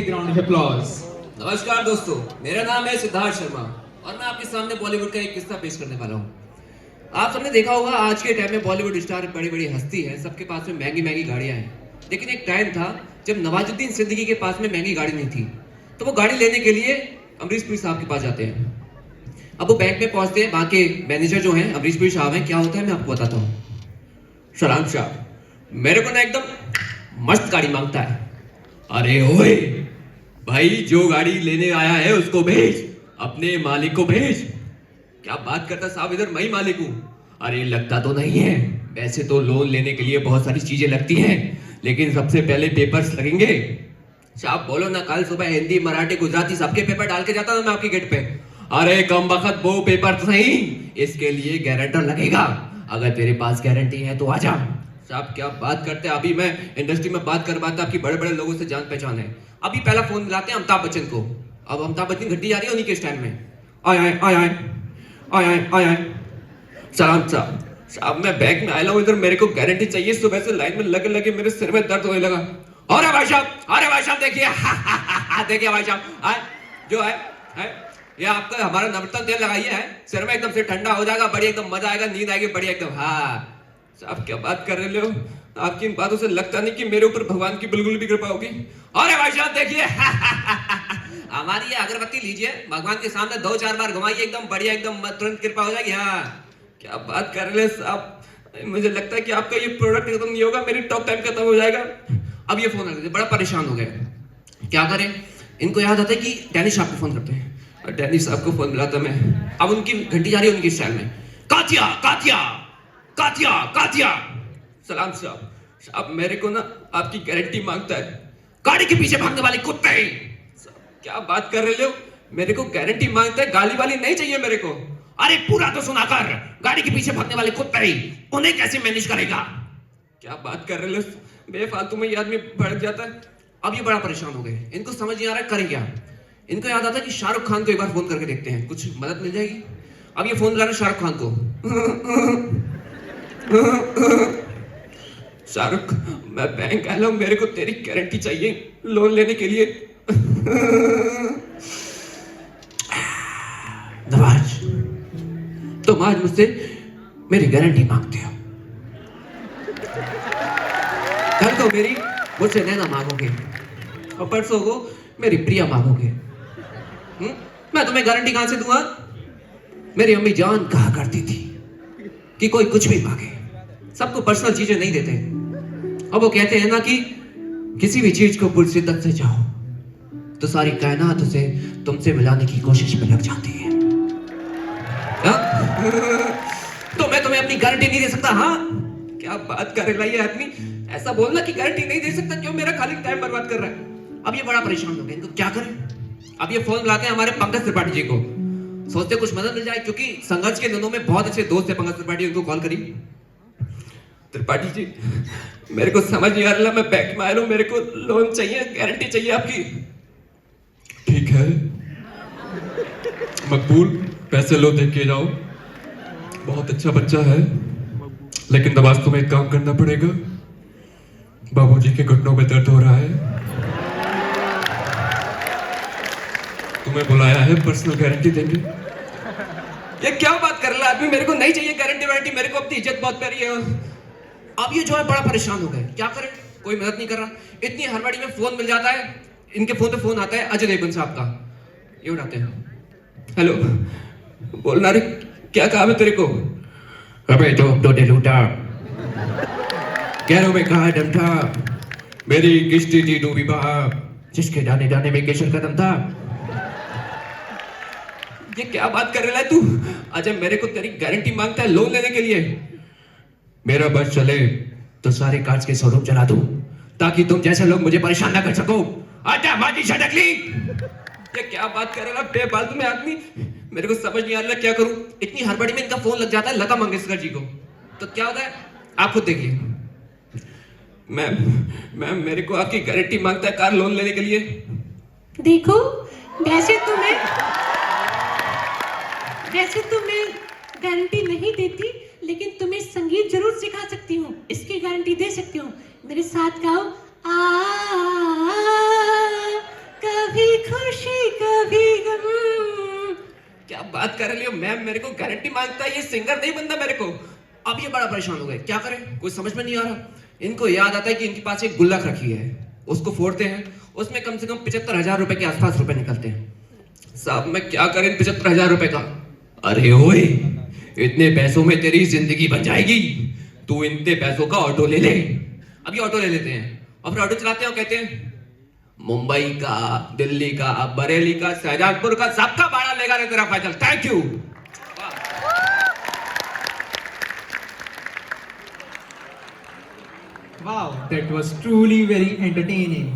Round of applause. नमस्कार दोस्तों, मेरा नाम है सिद्धार्थ शर्मा और मैं आपके सामने बॉलीवुड का एक किस्सा पेश करने वाला हूँ। आप सबने देखा होगा आज के टाइम में बॉलीवुड स्टार बड़ी बड़ी हस्ती है, सबके पास में महंगी महंगी गाड़ियां हैं। लेकिन एक टाइम था जब नवाजुद्दीन सिद्दीकी के पास में महंगी गाड़ी नहीं थी, तो वो गाड़ी लेने के लिए अमरीश पुरी साहब के पास जाते हैं। अब वो बैंक में पहुंचते हैं, वहां के मैनेजर जो हैं अमरीश पुरी साहब हैं। क्या होता है मैं आपको बताता हूँ। सलाम साहब, मेरे को ना एकदम मस्त गाड़ी मांगता है। अरे ओए भाई, जो गाड़ी लेने आया है उसको भेज, अपने मालिक को भेज। क्या बात करता साहब, इधर मैं ही मालिक हूं। अरे लगता तो नहीं है, वैसे तो लोन लेने के लिए बहुत सारी चीजें लगती हैं, लेकिन सबसे पहले पेपर्स लगेंगे। साहब बोलो ना, कल सुबह हिंदी मराठी गुजराती सबके पेपर डाल के जाता था मैं आपकी गेट पे। अरे कम वक्त वो पेपर तो नहीं, इसके लिए गारंटर लगेगा। अगर तेरे पास गारंटी है तो आजा। साहब क्या बात करते हैं, अभी मैं इंडस्ट्री में बात कर पाता, आपकी बड़े बड़े लोगों से जान पहचान है। अभी पहला फोन मिलाते हैं अमिताभ बच्चन को। अब अमिताभ बच्चन घटी जा रही है उन्हीं के स्टाइल में। आए आए आए आए आए आए आए आए सलाम साहब, साहब मैं बैंक में आया हूँ, इधर मेरे को गारंटी चाहिए। सुबह से लाइन में लगे लगे मेरे सिर में दर्द होने लगा। अरे भाई साहब, अरे भाई साहब देखिए देखिए भाई साहब, आए जो है ये आपका हमारा नवरत्न तेल लगाइए है, सिर में एकदम से ठंडा हो जाएगा, बढ़िया एकदम मजा आएगा, नींद आएगी बढ़िया एकदम। हाँ साहब क्या बात कर रहे हो, आपकी इन बातों से लगता नहीं कि मेरे ऊपर भगवान की बिल्कुल भी कृपा होगी। अरे भाई साहब देखिए हमारी ये अगरबत्ती लीजिए, भगवान के सामने 2-4 बार घुमाइए, एकदम बढ़िया एकदम तुरंत कृपा हो जाएगी। हाँ क्या बात कर रहे हैं साहब, मुझे लगता है कि आपका ये प्रोडक्ट खत्म नहीं होगा, मेरी टॉक टाइम खत्म हो जाएगा। अब ये फोन आ गया, बड़ा परेशान हो गए, क्या करें। इनको याद आता है कि डैनिश साहब को फोन करते हैं, और डैनिश साहब को फोन मिलाता मैं। अब उनकी घंटी जा रही है उनकी स्टाइल में, कातिया कातिया कातिया कातिया। सलाम साहब, साहब मेरे को ना आपकी गारंटी मांगता है, गाड़ी के पीछे भागने वाले कुत्ते। क्या बात कर रहे हो, मेरे को गारंटी मांगता है, गाली वाली नहीं चाहिए मेरे को। अरे पूरा तो सुना कर, गाड़ी के पीछे भागने वाले कुत्ते उन्हें कैसे मैनेज करेगा। क्या बात कर रहे हो, बेफालतू में ये आदमी भड़क जाता है। अब ये बड़ा परेशान हो गए, इनको समझ नहीं आ रहा करें क्या। इनको याद आता है कि शाहरुख खान को एक बार फोन करके देखते हैं, कुछ मदद मिल जाएगी। अब ये फोन लगा रहे शाहरुख खान को। शाहरुख, मैं बैंक आया हूं, मेरे को तेरी गारंटी चाहिए लोन लेने के लिए। नवाज, तुम आज मुझसे मेरी गारंटी मांगते हो, कल को मेरी मुझसे नैना मांगोगे, और परसों को मेरी प्रिया मांगोगे। मैं तुम्हें गारंटी कहां से दूंगा। मेरी अम्मी जान कहा करती थी कि कोई कुछ भी मांगे, सबको पर्सनल चीजें नहीं देते। अब वो कहते हैं ना कि किसी भी चीज को पूरी शिद्दत से चाहो तो सारी कायनात उसे तुमसे मिलाने की कोशिश में लग जाती है। तो मैं तुम्हें अपनी गारंटी नहीं दे सकता। हाँ क्या बात कर रहा है ये आदमी, ऐसा बोलना कि गारंटी नहीं दे सकता, क्यों मेरा खाली टाइम बर्बाद कर रहा है। अब ये बड़ा परेशान हो गया, इनको क्या करें। अब ये फोन मिलाते हैं हमारे पंकज त्रिपाठी जी को, सोचते कुछ मदद मिल जाए, क्योंकि संघर्ष के दिनों में बहुत अच्छे दोस्त है पंकज त्रिपाठी। उनको कॉल करी, त्रिपाठी जी मेरे को समझ नहीं आ रहा, मैं बैंक में आया हूं, मेरे को लोन चाहिए, गारंटी चाहिए आपकी। ठीक है, मकबूल, पैसे लो, देख के जाओ, बहुत अच्छा बच्चा है, लेकिन नवाज तुम्हें एक काम करना पड़ेगा। बाबूजी के घुटनों में दर्द हो रहा है, तुम्हें बुलाया है, पर्सनल गारंटी देंगे। ये क्या बात कर रहा है आदमी, मेरे को नहीं चाहिए गारंटी वारंटी, मेरे को अपनी इज्जत बहुत प्यारी है। अब ये जो है बड़ा परेशान हो गए, क्या करें, कोई मदद नहीं कर रहा। इतनी हड़बड़ी में फोन मिल जाता है, इनके फोन पे फोन आता है अजय देवगन साहब का। ये उठाते हैं, हेलो, बोलना रे, क्या काम है तेरे को। अबे तो दे लूटा, गैरों में कहा दम था, मेरी किश्ती थी डूबी बहा, जिसके दाने दाने में केसर का दम था। ये क्या बात कर रहा है तू। अजय मेरे को तेरी गारंटी मांगता है लोन लेने के लिए। मेरा बस चले तो सारे कांच के शोरूम चला दूं, ताकि तुम जैसे लोग मुझे परेशान ना कर सको। आजा माजी झटकली। ये क्या बात कर रहा है बेफालतू में आदमी, मेरे को समझ नहीं आ रहा क्या करूं। इतनी हड़बड़ी में इनका फोन लग जाता है लता मंगेशकर जी को, तो क्या होता है आप खुद देखिए। मैम मेरे को आपकी गारंटी मांगता है कार लोन लेने के लिए। देखो वैसे तो मैं गारंटी नहीं देती, लेकिन तुम्हें संगीत जरूर सिखा सकती हूँ, इसकी गारंटी दे सकती हूँ। मेरे साथ गाओ, आ बात कर रही हो मैम, मेरे को गारंटी मांगता है, ये सिंगर नहीं बनता मेरे को। अब ये बड़ा परेशान हो गए, क्या करें, कुछ समझ में नहीं आ रहा। इनको याद आता है कि इनके पास एक गुल्लक रखी है, उसको फोड़ते हैं, उसमें कम से कम 75,000 रुपए के आसपास रुपए निकलते हैं। साहब मैं क्या करें 75,000 रुपए का? अरे ओए, इतने पैसों में तेरी जिंदगी बन जाएगी, तू इतने पैसों का ऑटो ले ले। अब ये ऑटो ले लेते हैं और फिर ऑटो चलाते हैं और कहते हैं मुंबई का, दिल्ली का, बरेली का, शाहजहांपुर का, सबका भाड़ा लेगा रे तेरा Faisal, thank you. Wow, that was truly very entertaining.